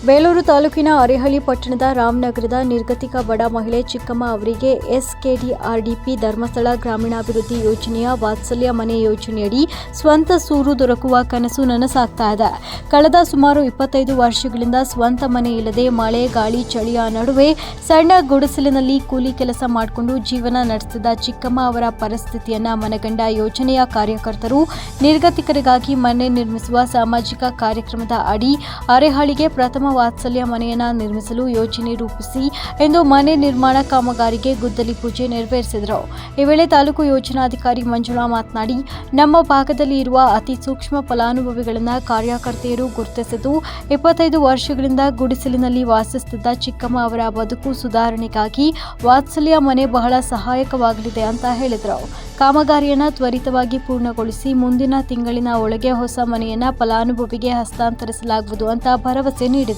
ಬೇಲೂರು ತಾಲೂಕಿನ ಅರೇಹಳ್ಳಿ ಪಟ್ಟಣದ ರಾಮನಗರದ ನಿರ್ಗತಿಕ ಬಡ ಮಹಿಳೆ ಚಿಕ್ಕಮ್ಮ ಅವರಿಗೆ ಎಸ್ಕೆಡಿಆರ್ಡಿಪಿ ಧರ್ಮಸ್ಥಳ ಗ್ರಾಮೀಣಾಭಿವೃದ್ಧಿ ಯೋಜನೆಯ ವಾತ್ಸಲ್ಯ ಮನೆ ಯೋಜನೆಯಡಿ ಸ್ವಂತ ಸೂರು ದೊರಕುವ ಕನಸು ನನಸಾಗ್ತಾ ಇದೆ. ಕಳೆದ ಸುಮಾರು 25 ವರ್ಷಗಳಿಂದ ಸ್ವಂತ ಮನೆ ಇಲ್ಲದೆ ಮಳೆ ಗಾಳಿ ಚಳಿಯ ನಡುವೆ ಸಣ್ಣ ಗುಡಿಸಲಿನಲ್ಲಿ ಕೂಲಿ ಕೆಲಸ ಮಾಡಿಕೊಂಡು ಜೀವನ ನಡೆಸುತ್ತಿದ್ದ ಚಿಕ್ಕಮ್ಮ ಅವರ ಪರಿಸ್ಥಿತಿಯನ್ನ ಮನಗಂಡ ಯೋಜನೆಯ ಕಾರ್ಯಕರ್ತರು ನಿರ್ಗತಿಕರಿಗಾಗಿ ಮನೆ ನಿರ್ಮಿಸುವ ಸಾಮಾಜಿಕ ಕಾರ್ಯಕ್ರಮದ ಅಡಿ ಅರೇಹಳ್ಳಿಗೆ ಪ್ರಥಮ ವಾತ್ಸಲ್ಯ ಮನೆಯನ್ನ ನಿರ್ಮಿಸಲು ಯೋಜನೆ ರೂಪಿಸಿ ಎಂದು ಮನೆ ನಿರ್ಮಾಣ ಕಾಮಗಾರಿಗೆ ಗುದ್ದಲಿ ಪೂಜೆ ನೆರವೇರಿಸಿದರು. ಈ ವೇಳೆ ತಾಲೂಕು ಯೋಜನಾಧಿಕಾರಿ ಮಂಜುಳಾ ಮಾತನಾಡಿ, ನಮ್ಮ ಭಾಗದಲ್ಲಿ ಇರುವ ಅತಿ ಸೂಕ್ಷ್ಮ ಫಲಾನುಭವಿಗಳನ್ನ ಕಾರ್ಯಕರ್ತೆಯರು ಗುರುತಿಸಿದ್ದು 25 ವರ್ಷಗಳಿಂದ ಗುಡಿಸಲಿನಲ್ಲಿ ವಾಸಿಸುತ್ತಿದ್ದ ಚಿಕ್ಕಮ್ಮ ಅವರ ಬದುಕು ಸುಧಾರಣೆಗಾಗಿ ವಾತ್ಸಲ್ಯ ಮನೆ ಬಹಳ ಸಹಾಯಕವಾಗಲಿದೆ ಅಂತ ಹೇಳಿದರು. ಕಾಮಗಾರಿಯನ್ನು ತ್ವರಿತವಾಗಿ ಪೂರ್ಣಗೊಳಿಸಿ ಮುಂದಿನ ತಿಂಗಳಿನ ಒಳಗೆ ಹೊಸ ಮನೆಯನ್ನ ಫಲಾನುಭವಿಗೆ ಹಸ್ತಾಂತರಿಸಲಾಗುವುದು ಅಂತ ಭರವಸೆ ನೀಡಿದರು.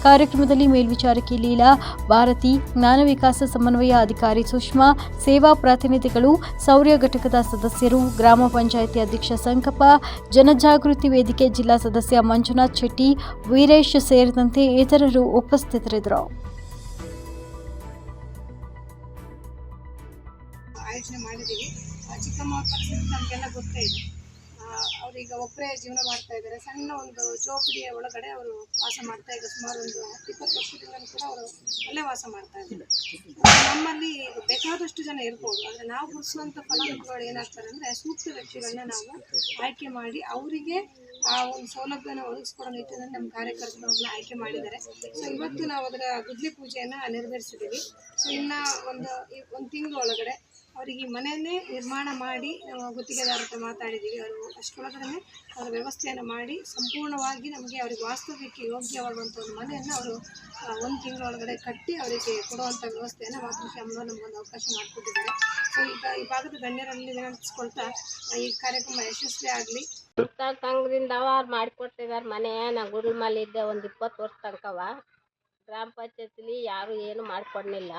ಕಾರ್ಯಕ್ರಮದಲ್ಲಿ ಮೇಲ್ವಿಚಾರಕಿ ಲೀಲಾ, ಭಾರತಿ, ಜ್ಞಾನ ವಿಕಾಸ ಸಮನ್ವಯ ಅಧಿಕಾರಿ ಸುಷ್ಮಾ, ಸೇವಾ ಪ್ರತಿನಿಧಿಗಳು, ಸೌರ್ಯ ಘಟಕದ ಸದಸ್ಯರು, ಗ್ರಾಮ ಪಂಚಾಯಿತಿ ಅಧ್ಯಕ್ಷ ಸಂಕಪ್ಪ, ಜನಜಾಗೃತಿ ವೇದಿಕೆ ಜಿಲ್ಲಾ ಸದಸ್ಯ ಮಂಜುನಾಥ್ ಶೆಟ್ಟಿ, ವೀರೇಶ್ ಸೇರಿದಂತೆ ಇತರರು ಉಪಸ್ಥಿತರಿದ್ದರು. ಆಯೋಜನೆ ಮಾಡಿದ್ದೀವಿ. ಚಿಕ್ಕಮ್ಮ ಅವ್ರ ಪರಿಸ್ಥಿತಿ ನಮಗೆಲ್ಲ ಗೊತ್ತೇ ಇದೆ. ಅವರೀಗ ಒಬ್ಬರೇ ಜೀವನ ಮಾಡ್ತಾ ಇದ್ದಾರೆ. ಸಣ್ಣ ಒಂದು ಚೌಪಡಿಯ ಒಳಗಡೆ ಅವರು ವಾಸ ಮಾಡ್ತಾ ಈಗ ಸುಮಾರು ಒಂದು 20 ವರ್ಷದಿಂದ ಕೂಡ ಅವರು ಅಲ್ಲೇ ವಾಸ ಮಾಡ್ತಾ ಇದ್ದಾರೆ. ನಮ್ಮಲ್ಲಿ ಬೇಕಾದಷ್ಟು ಜನ ಇರ್ಬೋದು, ಆದರೆ ನಾವು ಗುರುಸುವಂಥ ಫಲಾನುಭವಿಗಳು ಏನಾಗ್ತಾರೆ ಅಂದರೆ ಸೂಕ್ತ ವ್ಯಕ್ತಿಗಳನ್ನ ನಾವು ಆಯ್ಕೆ ಮಾಡಿ ಅವರಿಗೆ ಆ ಒಂದು ಸೌಲಭ್ಯನ ಒದಗಿಸ್ಕೊಡೋ ನಿಟ್ಟಿನಲ್ಲಿ ನಮ್ಮ ಕಾರ್ಯಕರ್ತರನ್ನ ಆಯ್ಕೆ ಮಾಡಿದ್ದಾರೆ. ಸೊ ಇವತ್ತು ನಾವು ಅದರ ಗುದ್ದಲಿ ಪೂಜೆಯನ್ನು ನೆರವೇರಿಸಿದ್ದೀವಿ. ಸೊ ಇನ್ನು ಒಂದು ತಿಂಗಳ ಒಳಗಡೆ ಅವರಿಗೆ ಮನೆಯನ್ನೇ ನಿರ್ಮಾಣ ಮಾಡಿ ನಾವು ಗುತ್ತಿಗೆದಾರ ಹತ್ರ ಮಾತಾಡಿದ್ದೀವಿ. ಅವರು ಅಷ್ಟರೊಳಗಡೆ ಅವರ ವ್ಯವಸ್ಥೆಯನ್ನು ಮಾಡಿ ಸಂಪೂರ್ಣವಾಗಿ ನಮಗೆ ಅವರಿಗೆ ವಾಸ್ತವ್ಯಕ್ಕೆ ಯೋಗ್ಯವಾಗುವಂಥ ಒಂದು ಮನೆಯನ್ನು ಅವರು 1 ತಿಂಗಳ ಒಳಗಡೆ ಕಟ್ಟಿ ಅವರಿಗೆ ಕೊಡುವಂಥ ವ್ಯವಸ್ಥೆಯನ್ನು ಮಾತೃಶ್ರೀ ಅಮ್ಮನವರು ನಮಗೊಂದು ಅವಕಾಶ ಮಾಡಿಕೊಟ್ಟಿದ್ದಾರೆ. ಸೊ ಈಗ ಈ ಭಾಗದ ಗಣ್ಯರಲ್ಲಿ ವಿನಂತಿಸ್ಕೊಳ್ತಾ ಈ ಕಾರ್ಯಕ್ರಮ ಯಶಸ್ವಿ ಆಗಲಿ. ಸಂಘದಿಂದ ಅವ್ರು ಮಾಡಿಕೊಟ್ಟಿದ್ದಾರೆ ಮನೆ. ನಾವು ಗುರುಮಲ್ಲಿದ್ದೆ ಒಂದು 20 ವರ್ಷ ತನಕವ. ಗ್ರಾಮ ಪಂಚಾಯತಿಲಿ ಯಾರು ಏನು ಮಾಡಿಕೊಡ್ಲಿಲ್ಲ.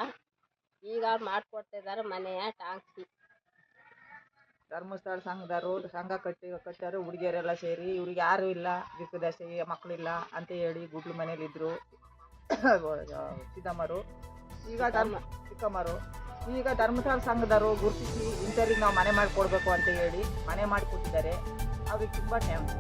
ಈಗ ಅವ್ರು ಮಾಡಿಕೊಡ್ತಿದ್ದಾರೆ ಮನೆಯ ಟಾಂಗ್ಸಿ. ಧರ್ಮಸ್ಥಳ ಸಂಘದವರು ಸಂಘ ಕಟ್ಟಾರು ಹುಡುಗಿಯರೆಲ್ಲ ಸೇರಿ ಇವ್ರಿಗೆ ಯಾರೂ ಇಲ್ಲ, ದಿಕ್ಕದಶೆ ಮಕ್ಕಳಿಲ್ಲ ಅಂತ ಹೇಳಿ ಗುಡ್ಲು ಮನೇಲಿದ್ದರು ಸಿದ್ದಮ್ಮರು. ಈಗ ಚಿಕ್ಕಮ್ಮರು ಈಗ ಧರ್ಮಸ್ಥಳ ಸಂಘದವರು ಗುರುತಿಸಿ ಇಂಥವ್ರಿಗೆ ನಾವು ಮನೆ ಮಾಡಿಕೊಡ್ಬೇಕು ಅಂತ ಹೇಳಿ ಮನೆ ಮಾಡಿಕೊಟ್ಟಿದ್ದಾರೆ. ಅವ್ರಿಗೆ ತುಂಬ ಥ್ಯಾಂಕ್ಸ್.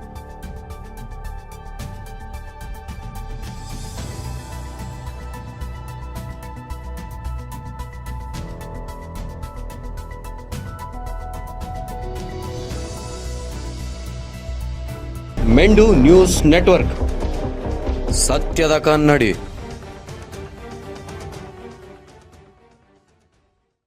ಮೆಂಡು ನ್ಯೂಸ್ ನೆಟ್ವರ್ಕ್, ಸತ್ಯದ ಕನ್ನಡಿ.